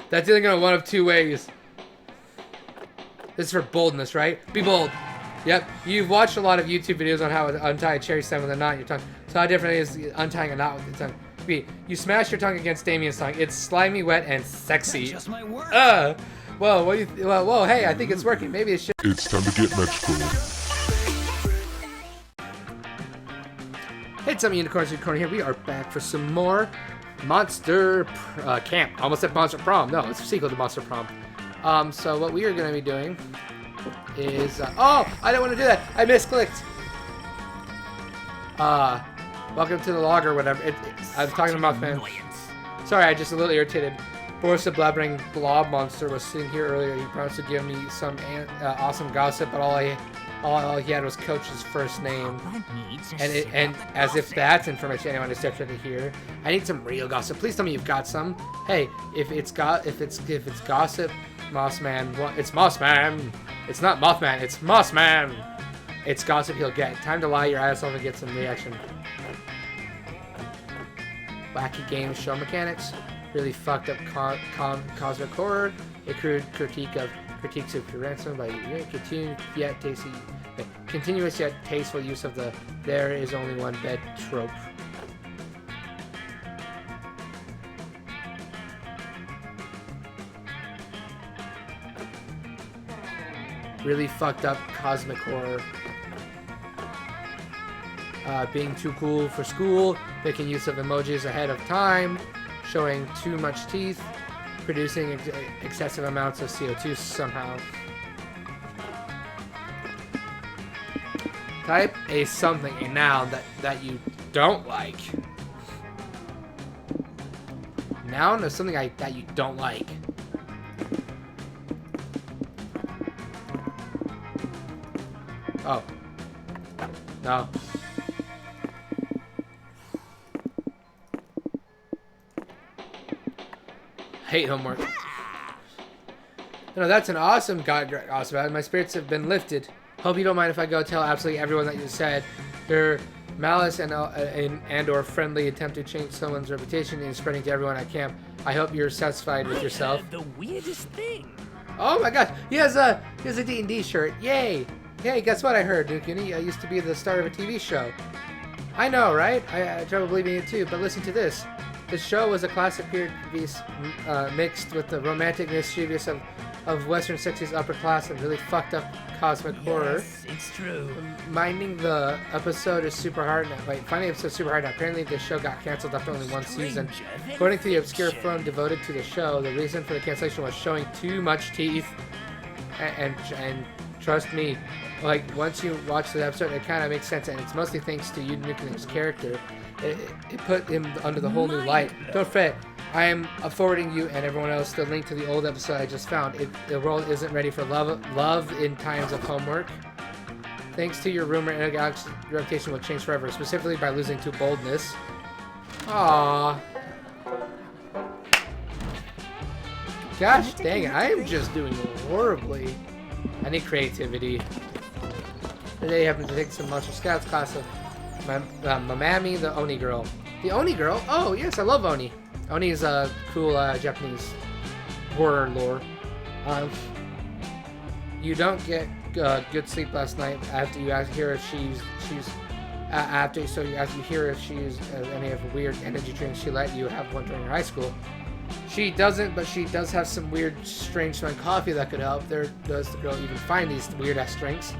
That's either going one of two ways. This is for boldness, right? Be bold. Yep. You've watched a lot of YouTube videos on how to untie a cherry stem with a knot in your tongue. So how different is untying a knot with your tongue? B. You smash your tongue against Damien's tongue. It's slimy, wet, and sexy. That just might work. Whoa, what do you whoa, hey, I think it's working. Maybe it should. It's time to get magical. Hey, it's Unicorns Unicorn here. We are back for some more Monster Camp. Almost said Monster Prom. No, it's a sequel to Monster Prom. So what we are going to be doing is... oh, I don't want to do that. I misclicked. Welcome to the log or whatever. I was talking to Mothman. Sorry, I just a little irritated. Boris the Blabbering Blob Monster was sitting here earlier. He promised to give me some awesome gossip, but all he had was Coach's first name. And as if that's information anyone is desperate to hear. I need some real gossip. Please tell me you've got some. Hey, if it's gossip, Mossman, it's Mossman. It's not Mothman, it's Mossman. It's gossip he'll get. Time to lie your ass off and get some reaction. Wacky games, show mechanics, really fucked up cosmic horror, a crude critiques of pure ransom by continuous yet tasteful use of the "there is only one bed" trope. Really fucked up cosmic horror. Being too cool for school, making use of emojis ahead of time, showing too much teeth, producing excessive amounts of CO2 somehow. Type a something, a noun that you don't like. Noun is something that you don't like. Oh. No. Hate homework. No, that's an awesome gossip. My spirits have been lifted. Hope you don't mind if I go tell absolutely everyone that you said. Your malice and or friendly attempt to change someone's reputation is spreading to everyone at camp. I hope you're satisfied with yourself. The weirdest thing. Oh my gosh, he has a D&D shirt. Yay! Hey, guess what I heard, Duke Uni? I used to be the star of a TV show. I know, right? I had trouble believing it too, but listen to this. The show was a classic period piece mixed with the romantic mischievous of Western 60s upper class and really fucked up cosmic horror. It's true. Finding the episode is super hard now. Finding the episode is super hard now. Apparently the show got canceled after only one season. According to the obscure forum devoted to the show, the reason for the cancellation was showing too much teeth. And trust me, once you watch the episode, it kind of makes sense, and it's mostly thanks to Unicorn's character. It put him under the whole new light. Don't fret. I am forwarding you and everyone else the link to the old episode I just found. The world isn't ready for love in times of homework. Thanks to your rumor, Intergalactic reputation will change forever, specifically by losing to boldness. Aww. Gosh dang it, I am just doing horribly. I need creativity. Today I happen to take some Monster Scouts class of Mamami, the Oni girl. The Oni girl? Oh, yes, I love Oni. Oni is a cool Japanese horror lore. You don't get good sleep last night after you hear if she's after you hear if she used any of the weird energy drinks she let you have one during high school. She doesn't, but she does have some weird, strange smelling coffee that could help. There does the girl even find these weird ass drinks.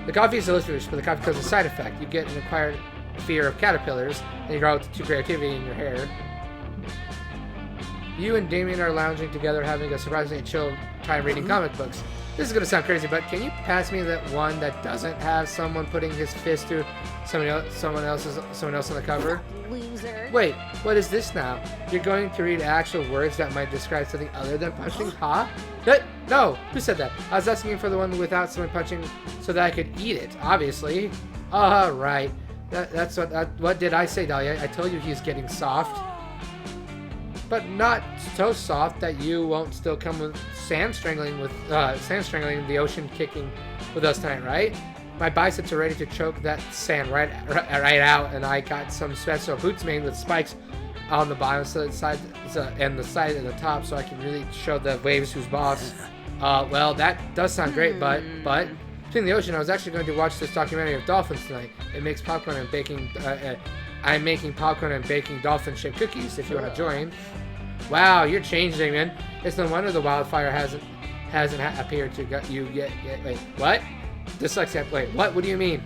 The coffee is delicious, but the coffee causes a side effect. You get an acquired fear of caterpillars, and you grow out to creativity in your hair. You and Damien are lounging together, having a surprisingly chill time reading comic books. This is gonna sound crazy, but can you pass me that one that doesn't have someone putting his fist through someone else on the cover? Loser. Wait, what is this now? You're going to read actual words that might describe something other than punching, huh? No, who said that? I was asking for the one without someone punching so that I could eat it, obviously. Right. That's what did I say, Dahlia? I told you he's getting soft. But not so soft that you won't still come with sand strangling the ocean kicking with us tonight, right? My biceps are ready to choke that sand right out, and I got some special boots made with spikes on the bottom side and the side and the top, so I can really show the waves who's boss. Well, that does sound great, but between the ocean, I was actually going to watch this documentary of dolphins tonight. It makes popcorn and baking. I'm making popcorn and baking dolphin-shaped cookies. If you want to join. Wow, you're changing, man. It's no wonder the wildfire hasn't appeared to you yet. Wait, what? Dyslexia. Wait, what? What do you mean?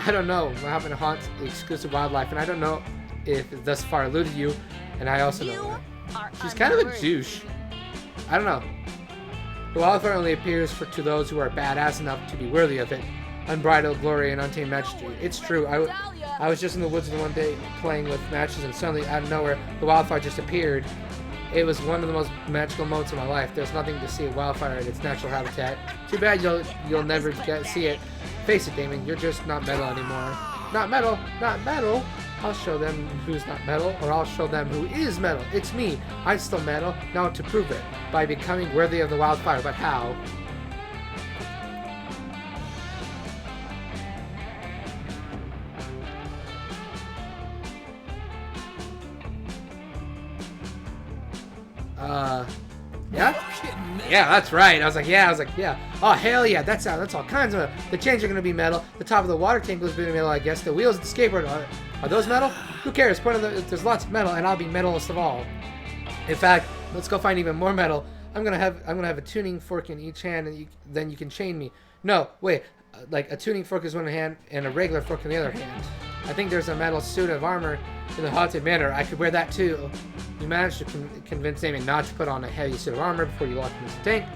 I don't know. What happened to haunt the exclusive wildlife, and I don't know if it thus far eluded you, and I also know that. She's kind of a douche. I don't know. The wildfire only appears to those who are badass enough to be worthy of it. Unbridled glory and untamed majesty. It's true. I was just in the woods the one day playing with matches, and suddenly, out of nowhere, the wildfire just appeared. It was one of the most magical moments of my life. There's nothing to see a wildfire in its natural habitat. Too bad you'll never see it. Face it, Damon, you're just not metal anymore. Not metal, not metal. I'll show them who's not metal, or I'll show them who is metal. It's me. I'm still metal. Now to prove it, by becoming worthy of the wildfire. But how? Yeah? Yeah, that's right. I was like, yeah. Oh, hell yeah, that's all kinds of metal. The chains are going to be metal. The top of the water tank was metal, I guess. The wheels of the skateboard, are those metal? Who cares? There's lots of metal, and I'll be metalist of all. In fact, let's go find even more metal. I'm gonna have a tuning fork in each hand, and then you can chain me. No, wait. Like a tuning fork is one hand, and a regular fork in the other hand. I think there's a metal suit of armor in the haunted manor. I could wear that too. You managed to convince Damien not to put on a heavy suit of armor before you locked him in the tank,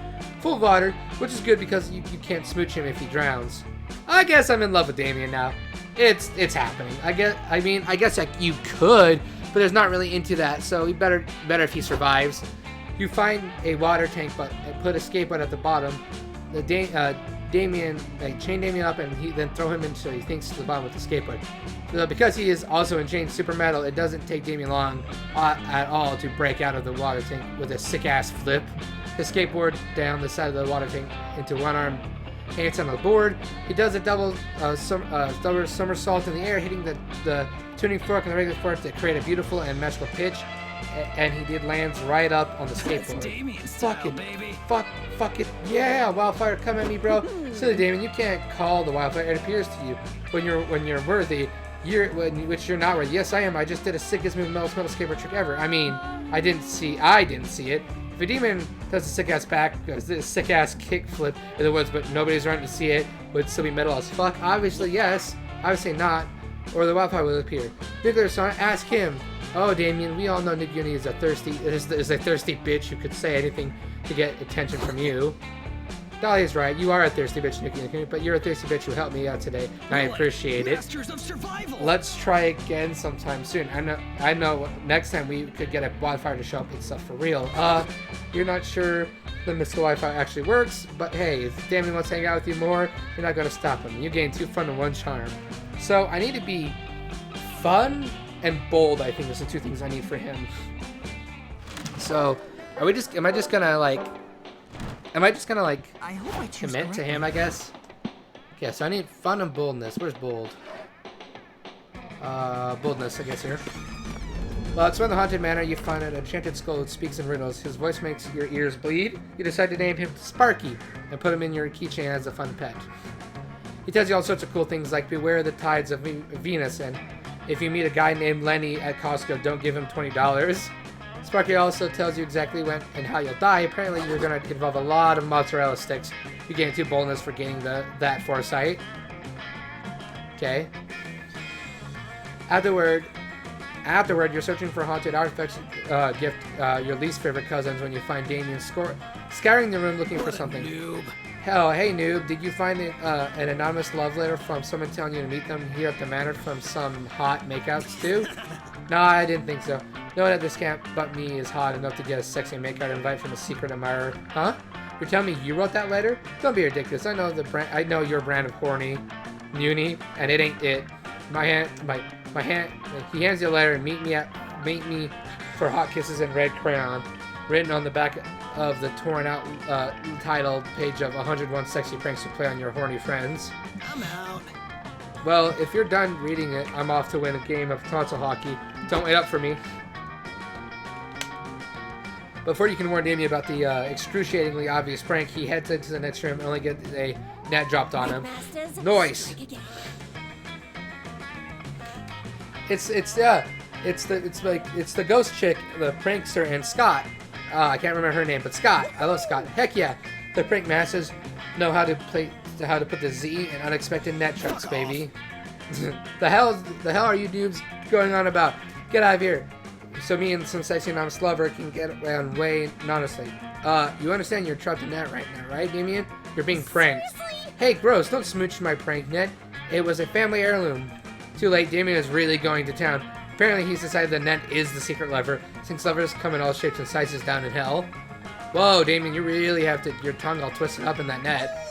full of water, which is good because you can't smooch him if he drowns. I guess I'm in love with Damien now. It's happening. I guess like you could, but there's not really into that. So better if he survives. You find a water tank, but put a skateboard at the bottom. Damien, chain Damien up, and then throw him into he thinks to the bottom with the skateboard. So because he is also in chain super metal, it doesn't take Damien long at all to break out of the water tank with a sick ass flip. The skateboard down the side of the water tank into one arm, hands on the board. He does a double somersault in the air, hitting the tuning fork and the regular fork to create a beautiful and magical pitch. And he lands right up on the skateboard. Fuck it. Yeah, wildfire, come at me, bro. Silly Damien, you can't call the wildfire. It appears to you when you're worthy. Which you're not worthy. Yes, I am. I just did a sickest move metal skateboard trick ever. I mean, I didn't see it. If a demon does a sick ass sick ass kickflip in the woods, but nobody's running to see it, would it still be metal as fuck? Obviously, yes. I would say not, or the wildfire will appear. Nuclear Son, ask him. Oh, Damien, we all know Nick Uni is a thirsty bitch who could say anything to get attention from you. Dahlia's right. You are a thirsty bitch, Nick Uni, but you're a thirsty bitch who helped me out today, and I appreciate it. Let's try again sometime soon. I know. Next time we could get a wildfire to show up and stuff for real. You're not sure the Mr. Wi-Fi actually works, but hey, if Damien wants to hang out with you more, you're not going to stop him. You gain 2 fun and 1 charm. So I need to be fun and bold. I think is the 2 things I need for him. So am I just gonna commit to him, I guess? Okay, so I need fun and boldness. Where's bold? Boldness, I guess here. Well, it's from the haunted manor. You find an enchanted skull that speaks in riddles. His voice makes your ears bleed. You decide to name him Sparky and put him in your keychain as a fun pet. He tells you all sorts of cool things like beware the tides of Venus, and if you meet a guy named Lenny at Costco, don't give him $20. Sparky also tells you exactly when and how you'll die. Apparently, you're going to involve a lot of mozzarella sticks. You gain 2 boldness for gaining that foresight. Okay. Afterward, you're searching for haunted artifacts. Gift your least favorite cousins when you find Damien scouring the room looking for something. Noob. Oh, hey noob, did you find an anonymous love letter from someone telling you to meet them here at the manor from some hot makeouts too? No, I didn't think so. No one at this camp but me is hot enough to get a sexy makeout invite from a secret admirer. Huh? You're telling me you wrote that letter? Don't be ridiculous. I know your brand of horny, Muni, and it ain't it. He hands you a letter and meet me for hot kisses in red crayon, written on the back of the torn out title page of 101 sexy pranks to play on your horny friends. I'm out. Well, if you're done reading it, I'm off to win a game of tonsil hockey. Don't wait up for me. Before you can warn Damien about the excruciatingly obvious prank, he heads into the next room and only gets a net dropped on him. Noise. It's the ghost chick, the prankster, and Scott. I can't remember her name, but Scott. I love Scott. Heck yeah, the prank masters know how to put the Z in unexpected net traps, baby. the hell are you dudes going on about? Get out of here. So me and some sexy anonymous lover can get around way honestly. You understand you're trapped in net right now, right, Damien? You're being pranked. Seriously? Hey, gross! Don't smooch my prank net. It was a family heirloom. Too late. Damien is really going to town. Apparently, he's decided the net is the secret lever, since levers come in all shapes and sizes down in hell. Whoa, Damien, you really have your tongue all twisted up in that net.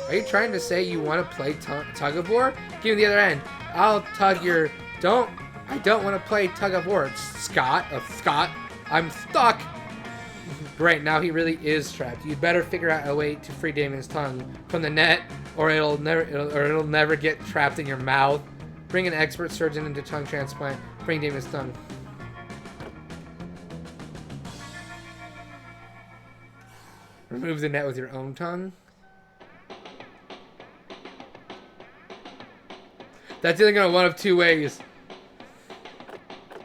Are you trying to say you want to play tug of war? Give me the other end. I'll tug your... I don't want to play tug of war. Scott. I'm stuck. Great, now he really is trapped. You'd better figure out a way to free Damien's tongue from the net, or it'll never get trapped in your mouth. Bring an expert surgeon into tongue transplant. Bring Damien's tongue. Remove the net with your own tongue. That's either going one of two ways.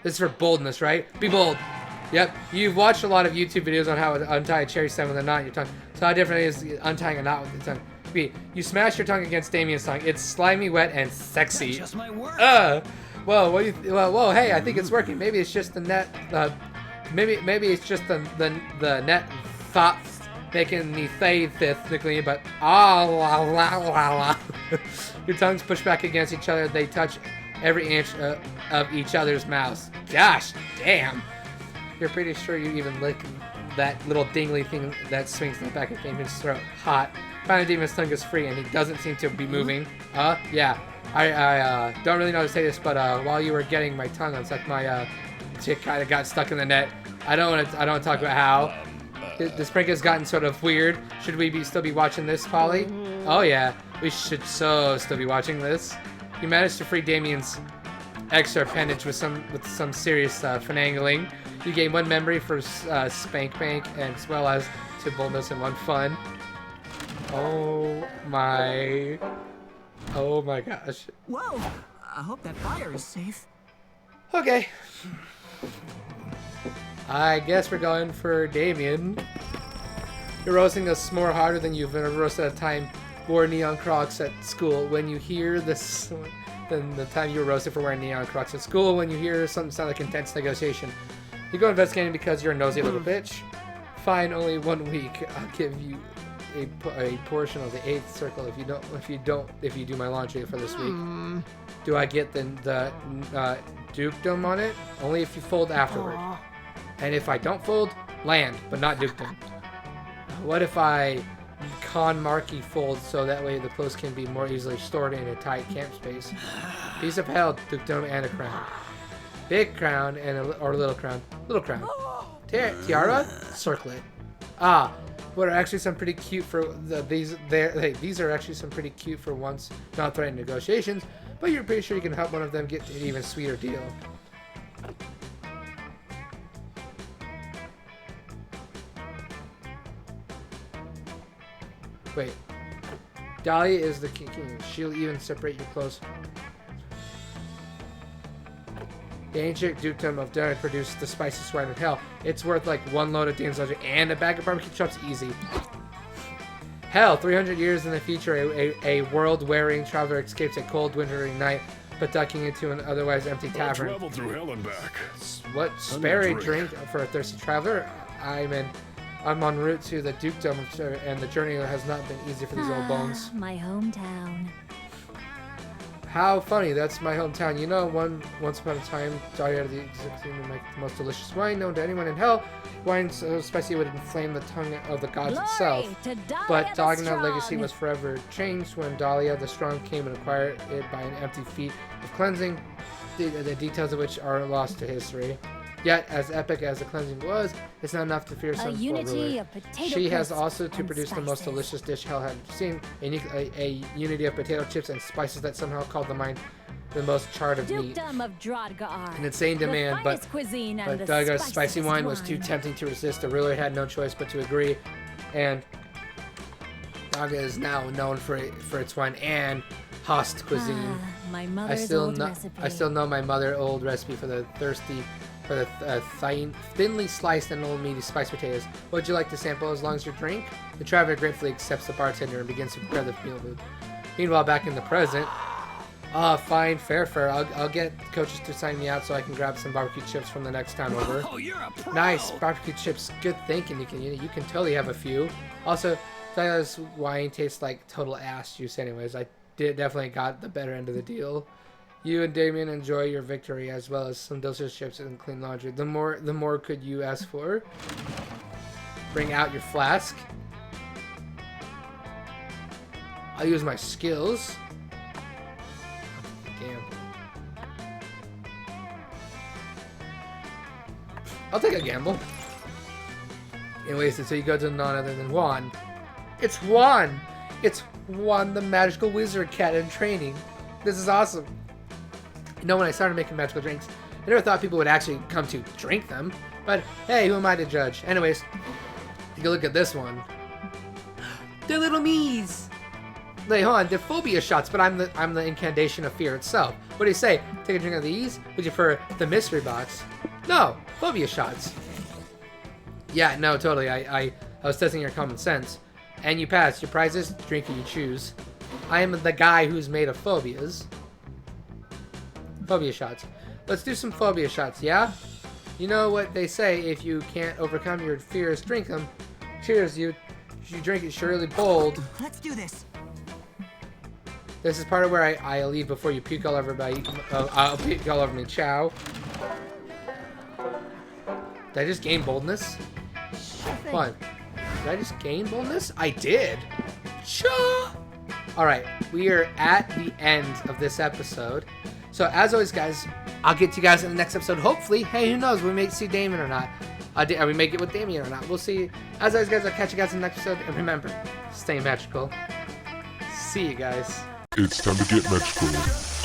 This is for boldness, right? Be bold. Yep. You've watched a lot of YouTube videos on how to untie a cherry stem with a knot in your tongue. So how different is untying a knot with your tongue? B. You smash your tongue against Damien's tongue. It's slimy, wet, and sexy. That's just my word. Well, what do you? Whoa, hey, I think it's working. Maybe it's just the net. Maybe it's just the net thoughts making me say this, Nicolene, but your tongues push back against each other. They touch every inch of each other's mouths. Gosh, damn. You're pretty sure you even lick that little dingly thing that swings in the back of Damien's throat. Hot. Finally, Damien's tongue is free, and he doesn't seem to be moving. Yeah. I don't really know how to say this, but while you were getting my tongue unstuck, my chick kind of got stuck in the net. I don't want to talk about how. This prank has gotten sort of weird. Should we still be watching this, Polly? Oh yeah, we should still be watching this. You managed to free Damien's extra appendage with some serious finagling. You gain one memory for Spank Bank, and as well as two boldness and one fun. Oh my gosh. Whoa! I hope that fire is safe. Okay. I guess we're going for Damien. You're roasting us more harder than you've ever roasted a time wore neon crocs at school. When you hear this, than the time you were roasted for wearing neon crocs at school. When you hear something sound like intense negotiation, you go investigating because you're a nosy little bitch. Fine, only 1 week. I'll give you a portion of the 8th circle if you do my laundry for this week. Do I get the dukedom on it? Only if you fold afterward. And if I don't fold, land, but not dukedom. What if I con Marky fold so that way the clothes can be more easily stored in a tight camp space? Piece of hell, dukedom, and a crown. Big crown or little crown. Little crown. Tiara, circlet. What are actually some pretty cute for these are actually some pretty cute for once not threatening negotiations, but you're pretty sure you can help one of them get an even sweeter deal. Wait. Dahlia is the king. She'll even separate your clothes. The ancient dukedom of Derek produced the spiciest wine in hell. It's worth like 1 load of Dane's laundry and a bag of barbecue chops easy. Hell, 300 years in the future, a world-wearing traveler escapes a cold, wintry night, but ducking into an otherwise empty tavern. Travel through hell and back. What? Spare a drink for a thirsty traveler? I'm en route to the dukedom, and the journey has not been easy for these old bones. My hometown. How funny, that's my hometown. You know, once upon a time, Dahlia had the most delicious wine known to anyone in hell. Wine so spicy it would inflame the tongue of the gods itself. But Dahlia's legacy was forever changed when Dahlia the Strong came and acquired it by an empty feat of cleansing, the details of which are lost to history. Yet, as epic as the cleansing was, it's not enough to fear some ruler. She has also to produce the most delicious dish hell had seen, a unity of potato chips and spices that somehow called to mind the most chart of meat. An insane demand, but Doug's spicy wine was too tempting to resist. The ruler had no choice but to agree, and Daga is now known for its wine and Host cuisine. I still know my mother's old recipe for the thinly sliced and old meaty spiced potatoes. Would you like to sample as long as you drink? The traveler gratefully accepts the bartender and begins to prepare the meal food. Meanwhile, back in the present, fine, fair. I'll get coaches to sign me out so I can grab some barbecue chips from the next time over. Oh, you're a pro. Nice barbecue chips. Good thinking. You can totally have a few. Also, Daga's wine tastes like total ass juice. Anyways, I definitely got the better end of the deal. You and Damien enjoy your victory as well as some delicious chips and clean laundry. The more could you ask for? Bring out your flask. I'll use my skills. Damn. I'll take a gamble. Anyways, so you go to none other than Juan. It's Juan! It's Juan, the magical wizard cat in training. This is awesome. You know, when I started making magical drinks, I never thought people would actually come to drink them. But hey, who am I to judge? Anyways, take a look at this one. They're little me's. Wait, hold on. They're phobia shots, but I'm the incantation of fear itself. What do you say? Take a drink of these? Would you prefer the mystery box? No, phobia shots. Yeah, no, totally. I was testing your common sense. And you passed. Your prizes, drink you choose. I am the guy who's made of phobias. Phobia shots. Let's do some phobia shots, yeah? You know what they say, if you can't overcome your fears, drink them. Cheers, you drink it surely bold. Let's do this. This is part of where I leave before you puke all over I'll puke all over me. Ciao. Did I just gain boldness? What? Did I just gain boldness? I did. Cha! Alright, we are at the end of this episode. So, as always, guys, I'll get to you guys in the next episode. Hopefully, hey, who knows, we may see Damien or not. We may get with Damien or not. We'll see. As always, guys, I'll catch you guys in the next episode. And remember, stay magical. See you guys. It's time to get magical.